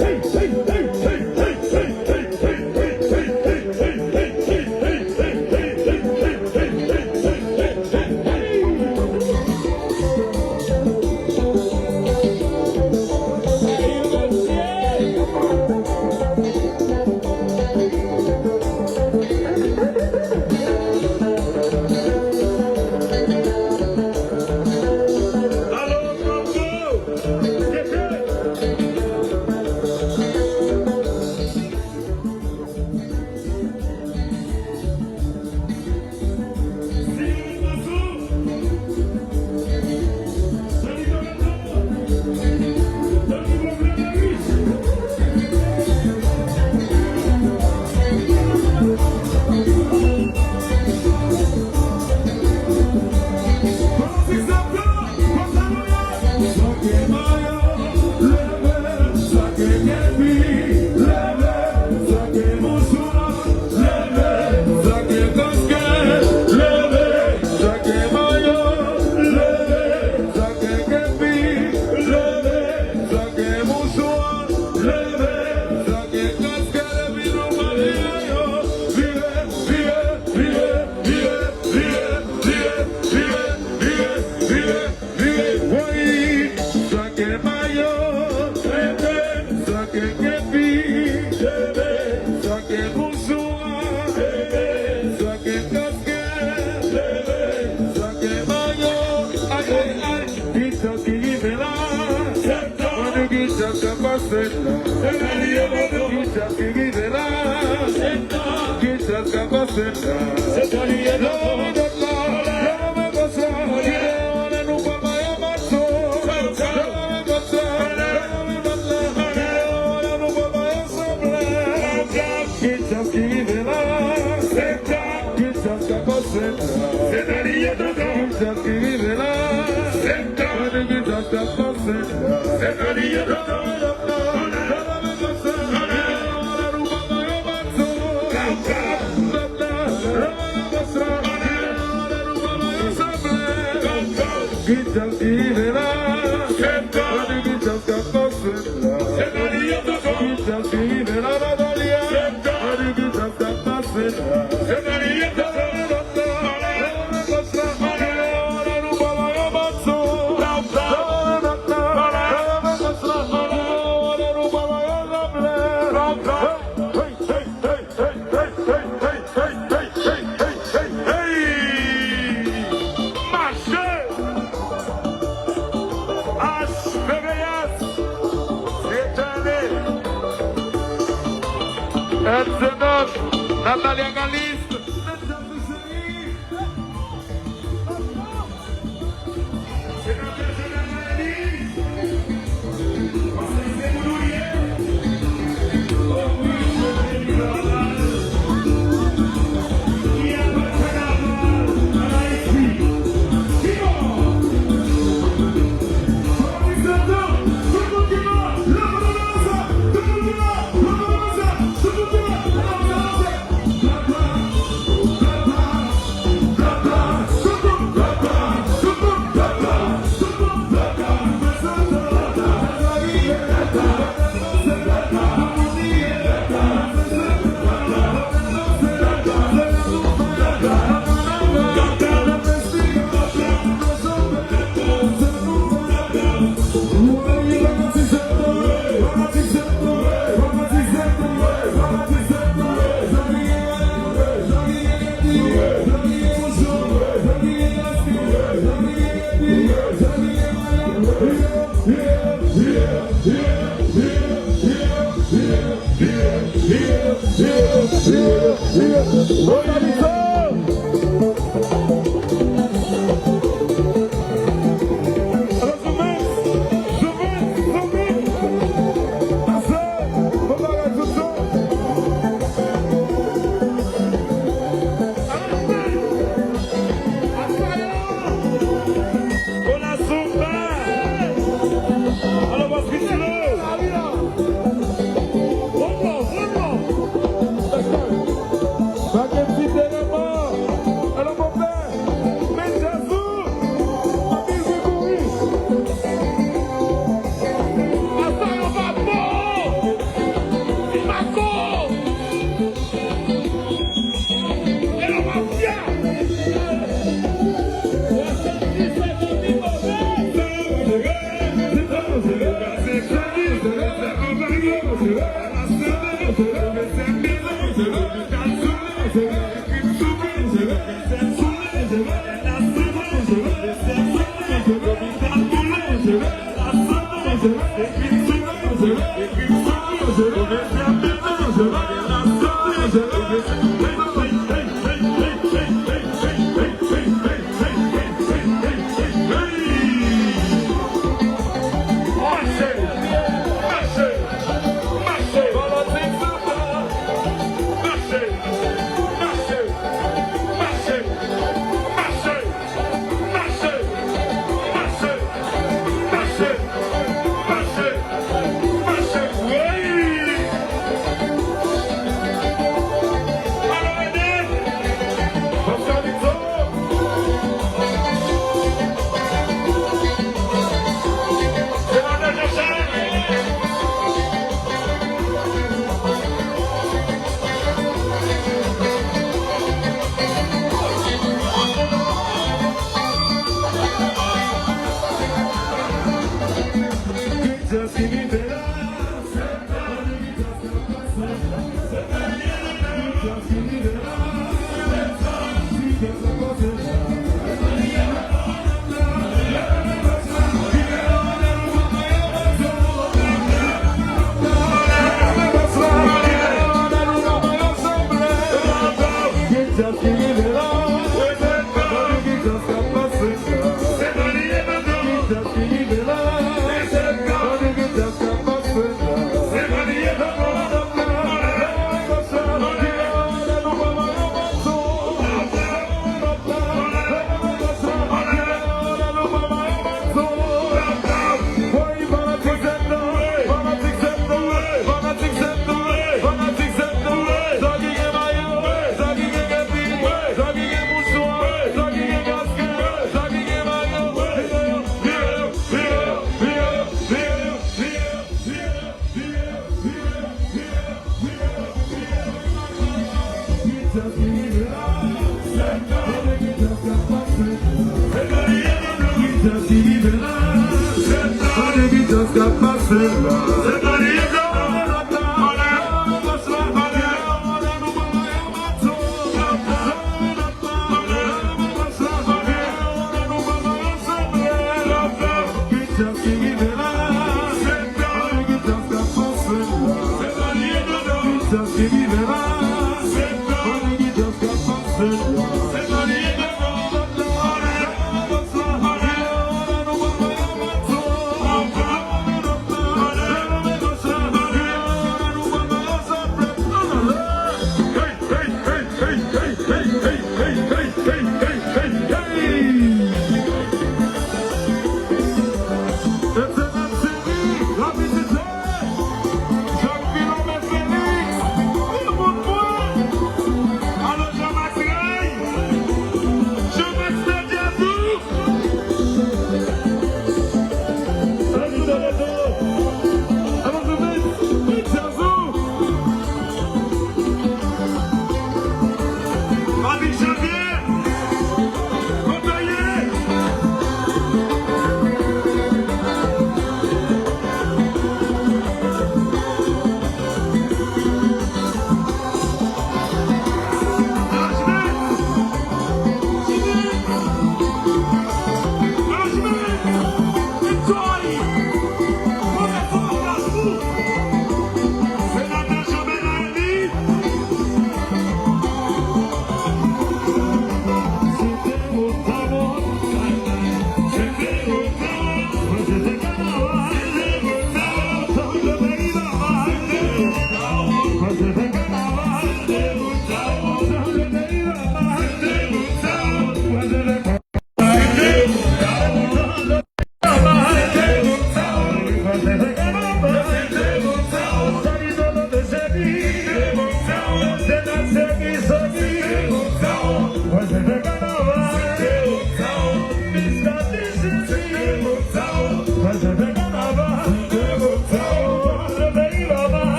Hey, hey, hey, hey, hey, hey, hey. Natalia Galindo.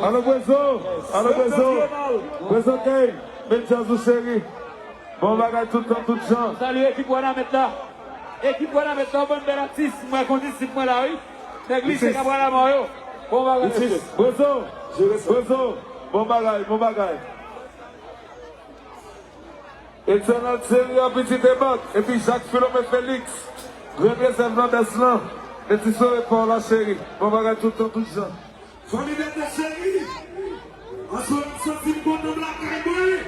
Alors, Bouezo. Alors, Bouezo. Bouezo Kane. Belle chance, chérie. Bon bagage tout le temps, tout le temps. Salut, équipe Wana maintenant. Équipe Wana maintenant, bon bel artiste. Moi, qu'on dit, c'est moi là, oui. L'église, c'est Cabra Mario. Bon bagage. Bouezo. Bouezo. Bon bagage, bon bagage. Éternel Seigneur, petit débat. Et puis Jacques Philomé Félix. Représentant d'Eslan. Et tu serais pour la chérie. Bon bagage tout le temps, tout le temps. Faut liberté chérie. En ce moment, de la caille.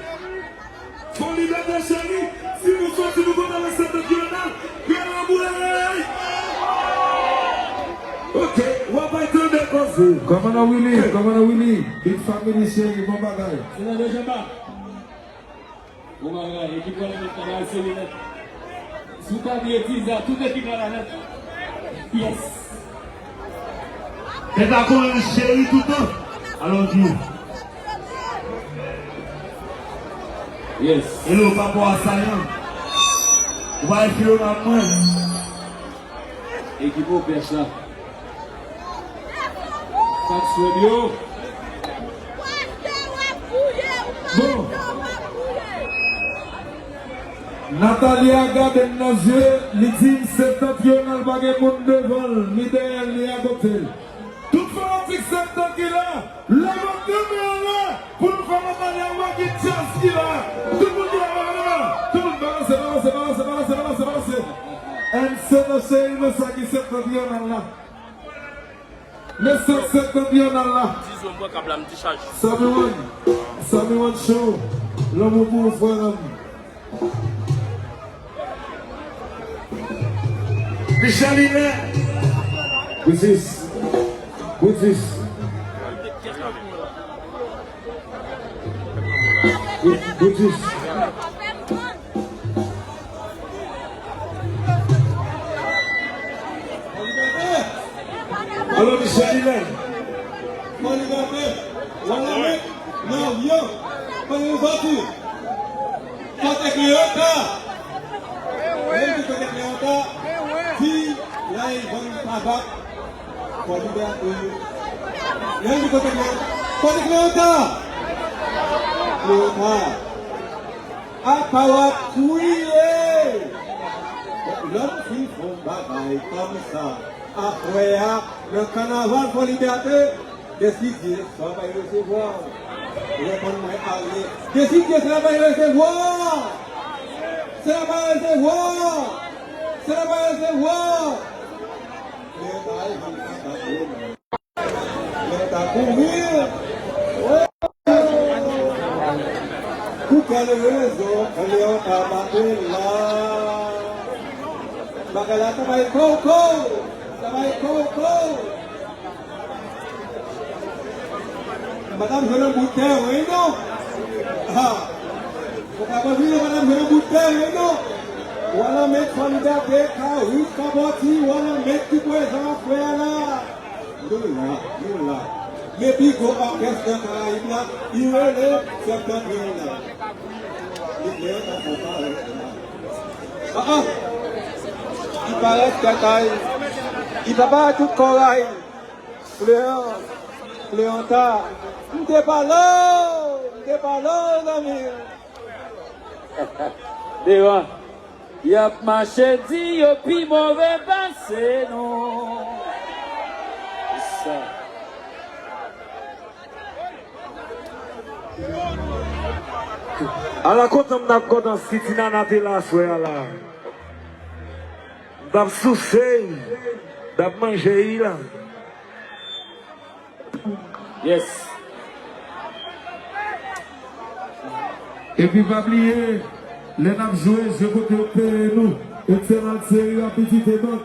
Faut liberté chérie. Si nous sortons nous dans le centre national, bien la bouille. Ok, on va être déposé. Comment on Willy? Big family chérie, bon bagage. C'est là déjà pas. Bon bagage, équipe Wana maintenant, c'est les lettres. Sous ta bêtise, toute l'équipe là, la lettre. Yes. T'es d'accord, chérie, tout le temps? Allons-y. Yes. Hello, papa assaillant. On va écrire la main. Équipe au pêche là. Sax Radio. Bon. Nathalie a gardé nos yeux, l'ultime septentrional bagay moun devant, l'idéal li a côté. Tout fanatique septentrional là, le monde de là, pour nous faire Nathalie a wagi chance qui là. Tout le monde là, tout le monde balance. And c'est le chéri le saki septentrional là. Le sac septentrional là. Samuel show, l'homme pour frère. Micheline. Which is. Alors Micheline. Non, yo, pas de voiture. Quand tu es si là ils vont tabac pour liberté. Là du côté de Cléota. À Pawa couiller. L'homme qui font bagaille comme ça. Après le carnaval pour liberté, décidez, ça va y recevoir. Répondez-moi à lui. Décidez, ça va y recevoir. Ça va y recevoir. Ça va y recevoir. L'État courir. Pour quelle raison Cléota va là? Bagala, ça va être coco. Ça va être coco. Madame, je le bouteille, oui, non? Ah, vous n'avez pas vu, madame, je le bouteille, oui, non? Voilà, mettre solidarité, car oui, Kaboti, voilà, mettre du présent, frère, là. Nous, là. Mais puis, go orchestre de Caraïbes, là, il relève certains pays, là. Il est là, on parle. Ah, il paraît que il va pas tout corail. Cléanta, t'es pas là, l'ami. Déwa, y a marché dit, y'a plus mauvais passé, non. C'est ça. À la côte, on a quoi dans ce qui n'a pas été là, soya là. D'ab souffert, d'ab manger là. Yes. Et puis, pas oublier, les n'a joué, je côté nous, excellente série, la petite époque.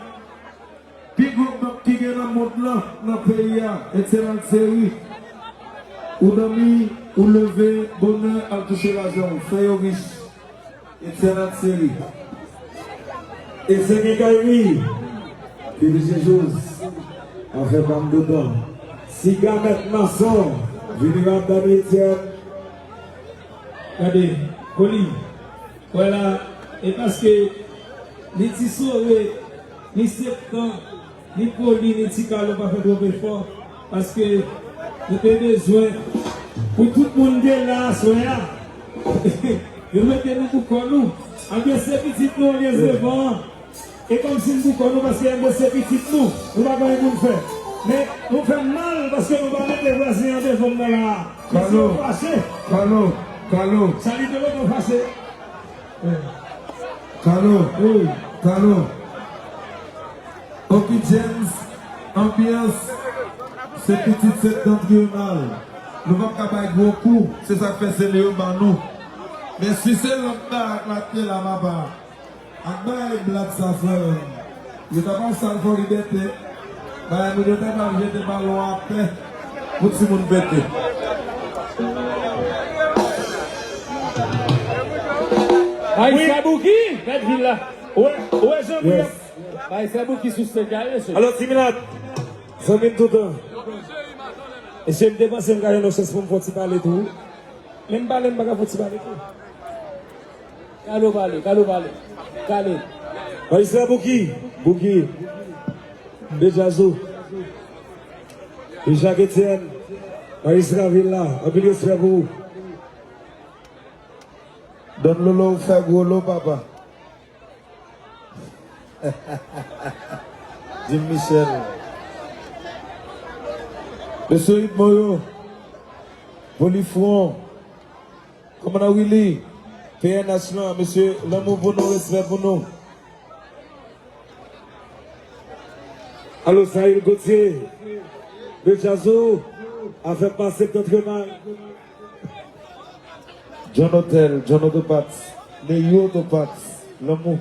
Puis, groupe qui est dans le monde là, dans le pays, excellente série. Ou d'amis, ou lever, bonheur, à toucher l'argent, frère riche. Excellente série. Et c'est qui gagne, puis des choses, on fait comme dedans. Si Gamet Masson, général d'Amitienne. Regardez, Coli, voilà, et parce que les petits soirées, les septembre, les Coli, les petits calons, pas fait trop effort, parce que nous avons besoin pour tout le monde qui est là, soya. Nous mettons nous pour nous. En bien, ces petites nous, les devant. Et comme si nous pour nous, parce qu'il y a ces petites nous, nous ne pouvons pas faire. Mais nous faisons mal parce que nous ne pouvons pas mettre les voisins devant nous là. Carlo. Salut de l'autre fâché. Carlo. Ok, James, ambiance, c'est petite septentrionale. Nous ne pouvons pas faire gros coup, c'est ça que fait c'est Léo Banou. Mais si c'est l'homme la télé là, ma part, à bas black ça fait, il n'y a pas ça pour liberté. Nous devons pas jeter des ballons à paix pour tout le monde bêter. Aïe, Sabouki, cette ville-là. Ouais, Jean-Pierre. Aïe, Sabouki sous ce gars. Alors, Timinat, ça vient tout le temps. Et je me dépense, je me gagne nos chances pour me faire parler tout. Même pas, je me faire parler tout. Calé. Maïsra Bouki, Béjazou, Jacques Etienne, Maïsra Villa, Abilio Sravou. Donne Lolo, fait gros lot, papa. Jim Michel. Monsieur Yves Moyo, Bolifron, Commandant Willy, PR National, monsieur, l'amour pour nous, respect pour nous. Allô, Saïd Gauthier, Béjazou, a fait passer notre mal. John Autopats, les Autopats, l'amour.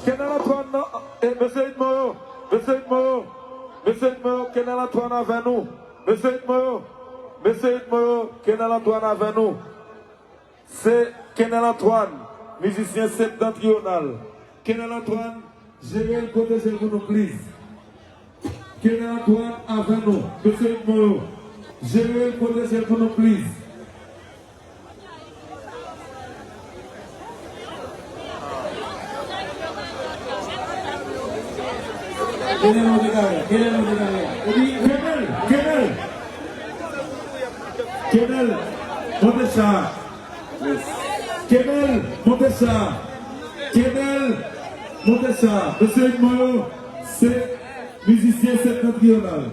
Kenal Antoine, monsieur Itmoyo, Kenal Antoine avec nous. Monsieur Itmoyo, Kenal Antoine avec nous. C'est Kenal Antoine, musicien septentrional. Kenal Antoine, gérez le côté de vous, please. Kenal Antoine avec nous. Monsieur Itmoyo, gérez le côté de vous, please. Kenel, montez ça. Monsieur Itmoyo, c'est musicien septentrional.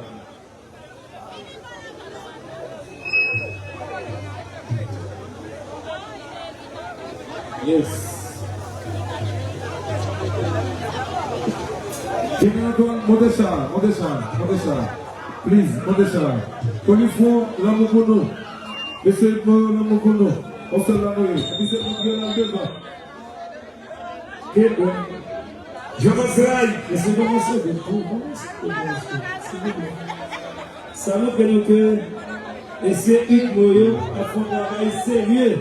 Yes. Montez ça. Please, montez ça. Colifon, l'amour. Monsieur Itmoyo, l'amour. On se l'a nourri. Monsieur septentrional devant. Je m'asserai. Laissez commencer. Salut, Pénoque. Et c'est Itmoyo à fond de travail sérieux.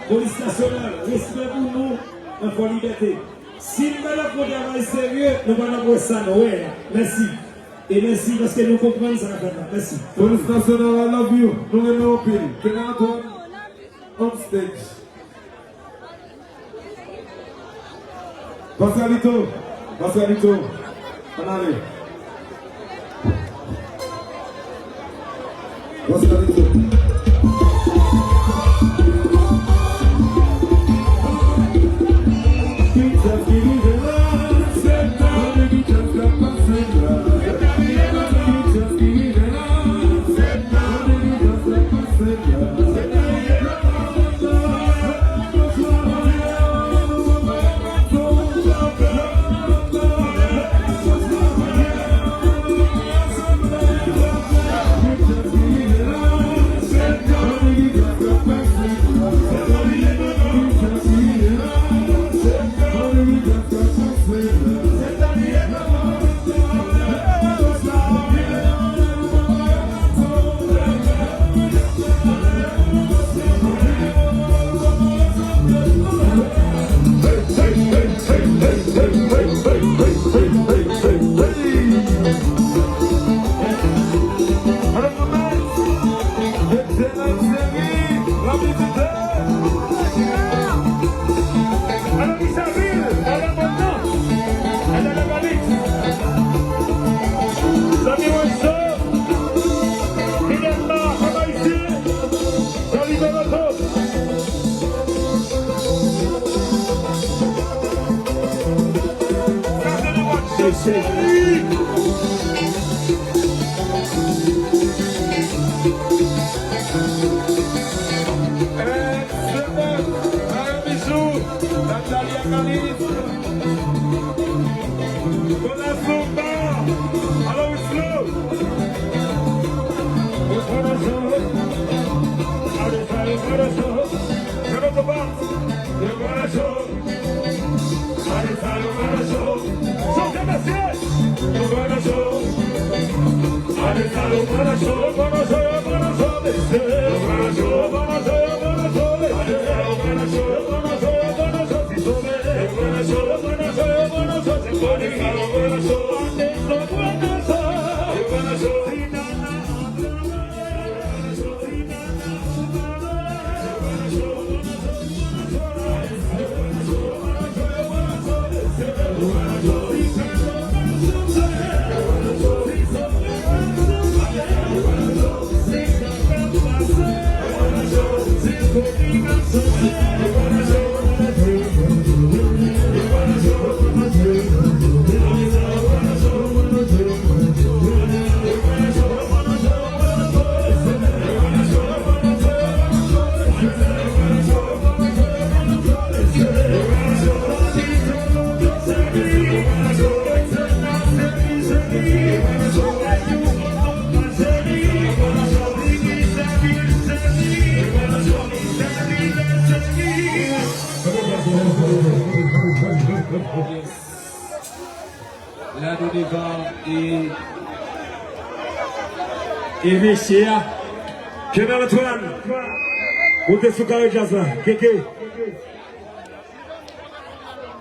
Police nationale, respect pour nous, en liberté. Si nous allons pour travail sérieux, nous allons avoir ça. Ouais, merci. Et merci parce que nous comprenons ça. Merci. Police nationale, I love you. Nous aimons au pays. Kenal Antoine, on stage. Pascalito. Allez. Pascalito. Yes. Là, nous devons et Richia. Général Antoine, montez sous carré jazz là. Kéké.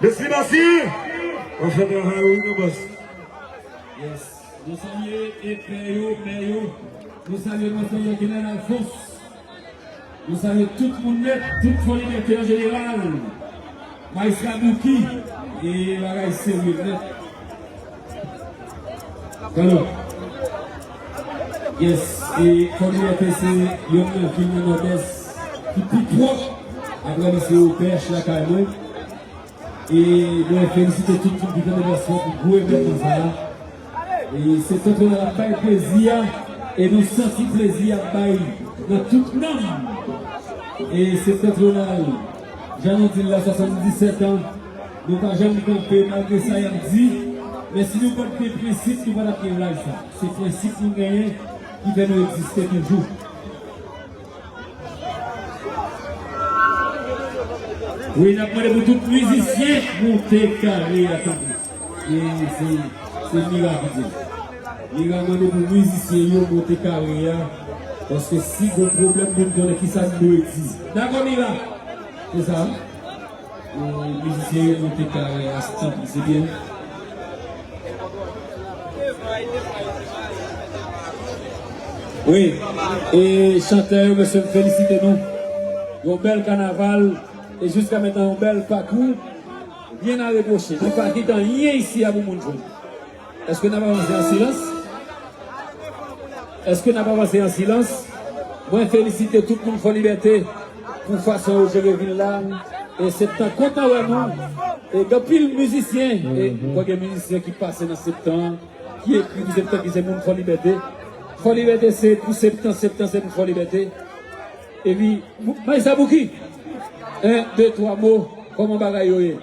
Merci, merci. On fait de la réunion, boss. Yes. Nous saluons et Péyo. Nous saluons Monseigneur Général Alphonse. Nous saluons tout le monde net, toute la liberté en général. Maïsra Bouki et la sérieux net. Alors, yes, et comme il a fait, c'est un film modeste qui pique trop. Après, c'est au pêche la carrière. Et nous félicitons tout le monde qui fait l'anniversaire pour vous aimer comme ça. Et c'est tout le monde qui plaisir. Et nous sentons plaisir à bailler dans toute notre et c'est patronal. J'en ai dit là 77 ans. Nous n'avons jamais compris malgré ça, il a dit. Mais si nous avons des principes, nous allons apprendre là ça. C'est le principe que nous gagnons qui va nous exister toujours. Oui, nous avons demandé pour tous les musiciens monter carré à temps. Et c'est miracle. Il a demandé pour les musiciens monter carré. Parce que si vous avez un problème, vous ne qui ça nous existe. D'accord, Mira? C'est ça? Les musiciens monter carré à ce temps, c'est bien. Oui, et chanteur, monsieur, félicitez-nous. Un bel carnaval et jusqu'à maintenant un bel parcours. Bien à reprocher. Nous ne pas quitter rien ici à vous montrer. Est-ce que nous avons avancé en silence? Est-ce que nous avons avancé en silence? Moi, féliciter tout le monde pour la liberté, pour façon où je reviens là. Et c'est un content vraiment. Et depuis le musicien, et quoi que musicien qui passe dans septembre, qui écrit pour septembre, qui c'est monde pour la liberté. Pour la liberté, c'est pour septembre, c'est pour la liberté. Et puis, Maïssa Bouki, 1, 2, 3 mots, comment bagaille.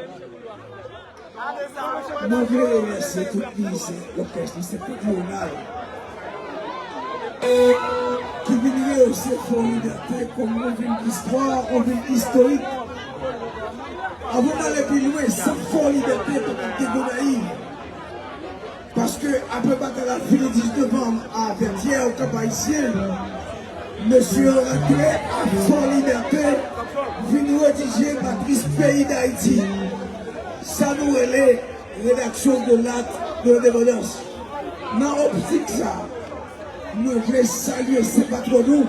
Moi, je vais remercier tout le monde, l'orchestre, c'est patronal. Qui vient aussi pour liberté, comme on vient d'histoire, on vient historique. Avant d'aller plus loin, sans fort liberté, pour être naïf. Parce que, après battre la fin du 19 novembre à Vertière, au Cap Haïtien, monsieur Raquet, à fort liberté, vient rédiger Matrice Pays d'Haïti. Ça nous relève rédaction de l'acte de l'indépendance. Dans l'optique ça, nous voulons saluer ces patrons,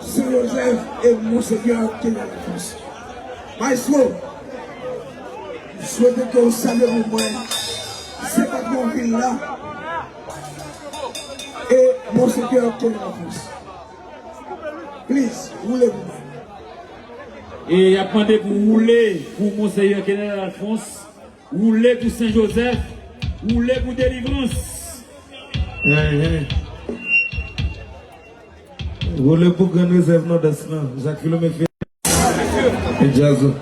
ce Joseph et Monseigneur qui est dans la France. Maestro, je souhaite que vous saluez au moins ces patrons qui sont là et Monseigneur qui est dans la France. Please, roulez-vous. Et il a demandé pour rouler pour Monseigneur qui est dans la France. Rouler pour Saint-Joseph, rouler pour délivrance. Rouler pour Grand Réserve Nord-Est, Jacques Philomé et Jazzo.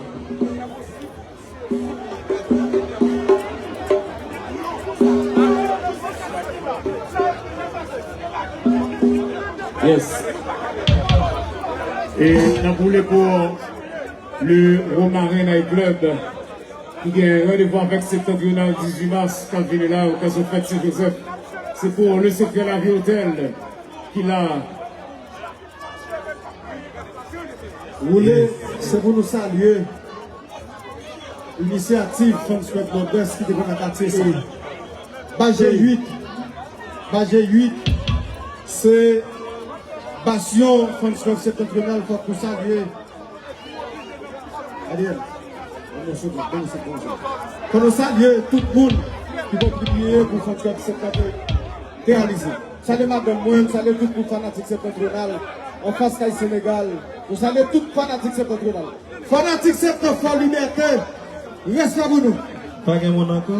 Yes. Et on a roulé pour le Romarin Night Club. qui a un rendez-vous avec septentrional 18 mars, quand il est là, au cas de fête Saint-Joseph. C'est pour le secteur de la vie hôtel qu'il a. Roulé, c'est pour nous saluer l'initiative François Modeste qui devrait quartier ça. Bagé 8, c'est Bastion François septentrional pour nous saluer. Pour nous saluer tout le monde qui va contribuer pour François septentrional réaliser. Salut Madame Moine, salut tout le fanatique septentrional. En face du Sénégal, vous saluez tout fanatique septentrional. Fanatique septentrional, liberté, reste avec nous. Pas de monde encore?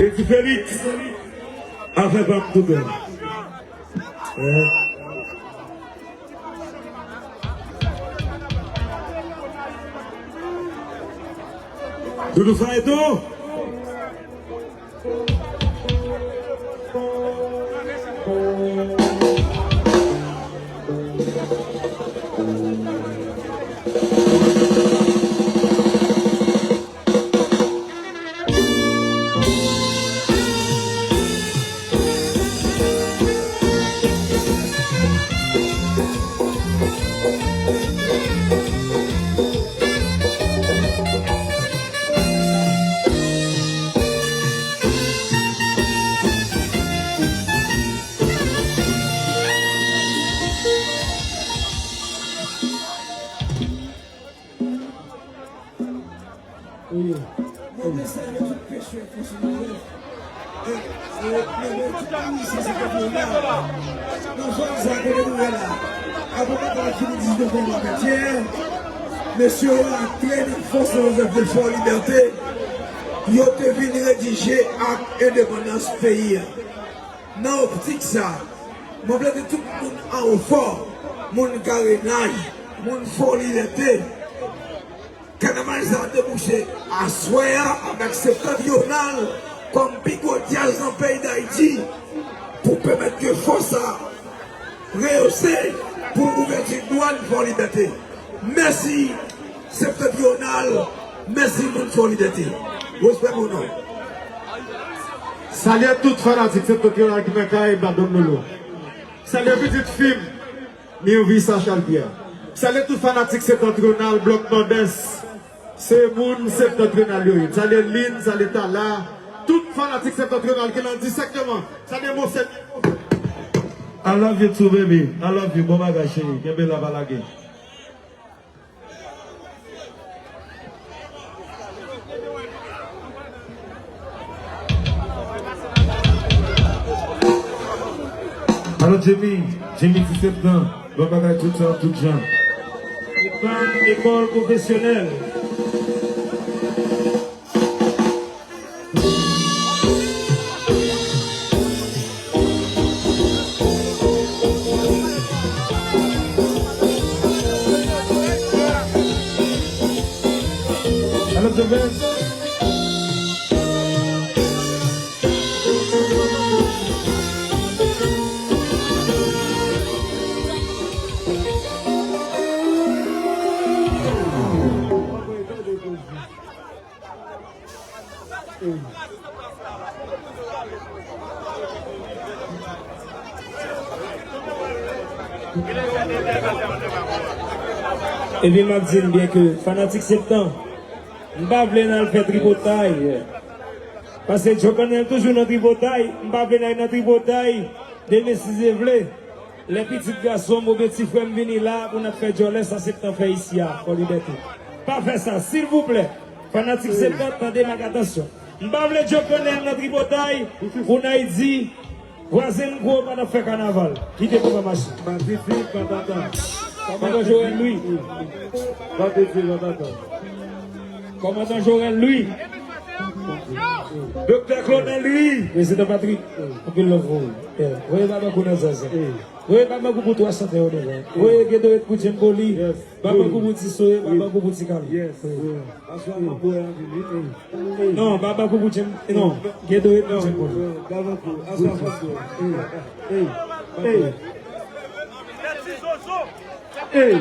Et tu Félix, avec un tout bien. Doudou Saïdo. Mon message est tout péché, franchement. Monsieur a créé une force de Fort Liberté. Il a venu rédiger acte indépendance pays. Dans l'optique ça, je veux que tout le monde en haut fort, mon carénage, mon Fort Liberté. Carnaval ça a débouché à Soya avec septentrional comme picotiage dans le pays d'Haïti pour permettre que force à rehausser pour ouverture douane Fort Liberté. Merci septentrional, merci mon Fort Liberté. Respect mon nom. Salut à toutes fanatiques septentrional qui m'a carré dans l'eau. Salut à petite fille, Miovi Sacha-Pierre. Salut à toutes fanatiques septentrional, bloc nord-est. C'est moun septentrional. Salut Lynn, salut Tala. Toutes fanatiques septentrional qui l'ont dit sectement. Salut mon septentrional. I love you too, baby. I love you, bon bagage chérie. Kembe la balage. Alors Jimmy 17 ans, bon bagage tout ça, tout gens. École professionnelle. Alors je vais. Et bien, je dis bien que fanatique septembre, je ne vais pas aller faire tripotaille. Parce que je connais toujours notre tripotaille, je ne vais pas aller dans tripotaille de mes six vlés. Les petits garçons, mes petits frères viennent là pour nous faire jolie, ça c'est fait ici, pour liberté. Pas faire ça, s'il vous plaît. Fanatique septembre, attendez ma attention. Je ne vais pas aller dans notre tripotaille pour nous dire, voisin gros, pour nous faire carnaval. Quittez pour ma machine. Commandant Joël Louis. Commandant Joël Louis. Docteur Claudel Louis. Président Patrick. On peut le voir. Oui, Baba Kounazaza. Oui, Baba Koubou 300 euros. Oui, Guédo et Koudjem Boli. Baba Koubou Tissoé, Baba Koubou Tikal. Non, Baba Koubou Tjem. Non, Guédo et Koudjem Boli. Baba Koubou. Hey, hey, hey. Hey.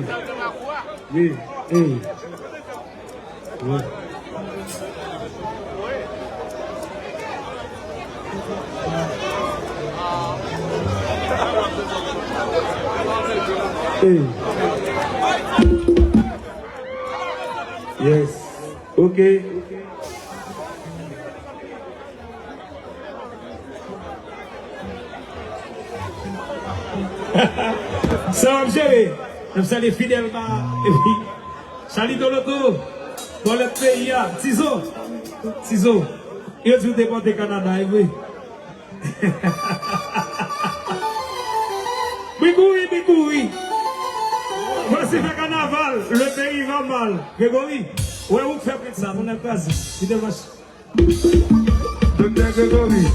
Yes. Okay. Ça va gérer. Je salue fidèlement. Et puis, salut dans l'auto. Dans le pays, Tizo. Tizo. Il a tout déporté Canada, oui. Oui. Voici le carnaval. Le pays va mal. Grégory, ouais, vous faites ça. On est quasi. Il est vache. Docteur Grégory.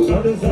Others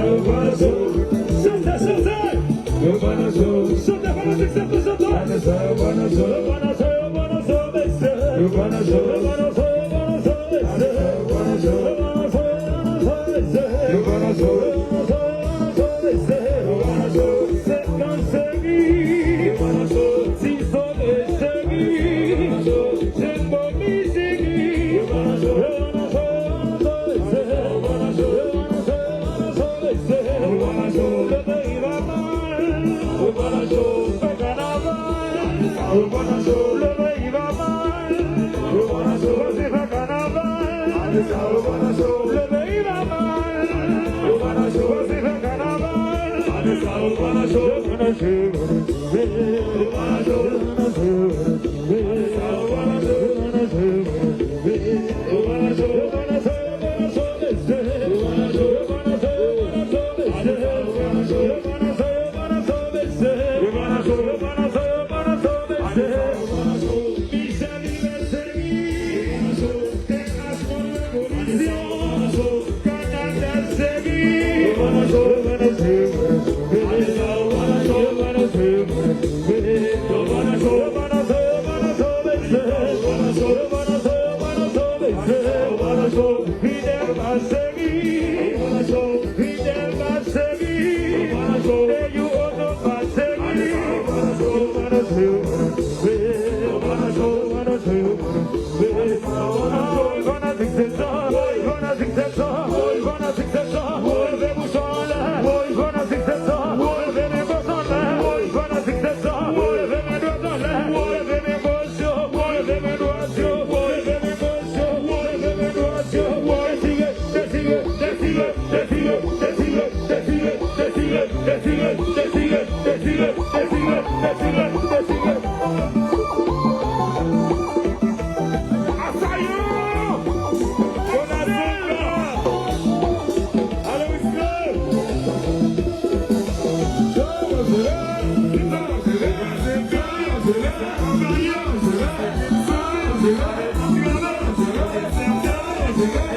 Thank you.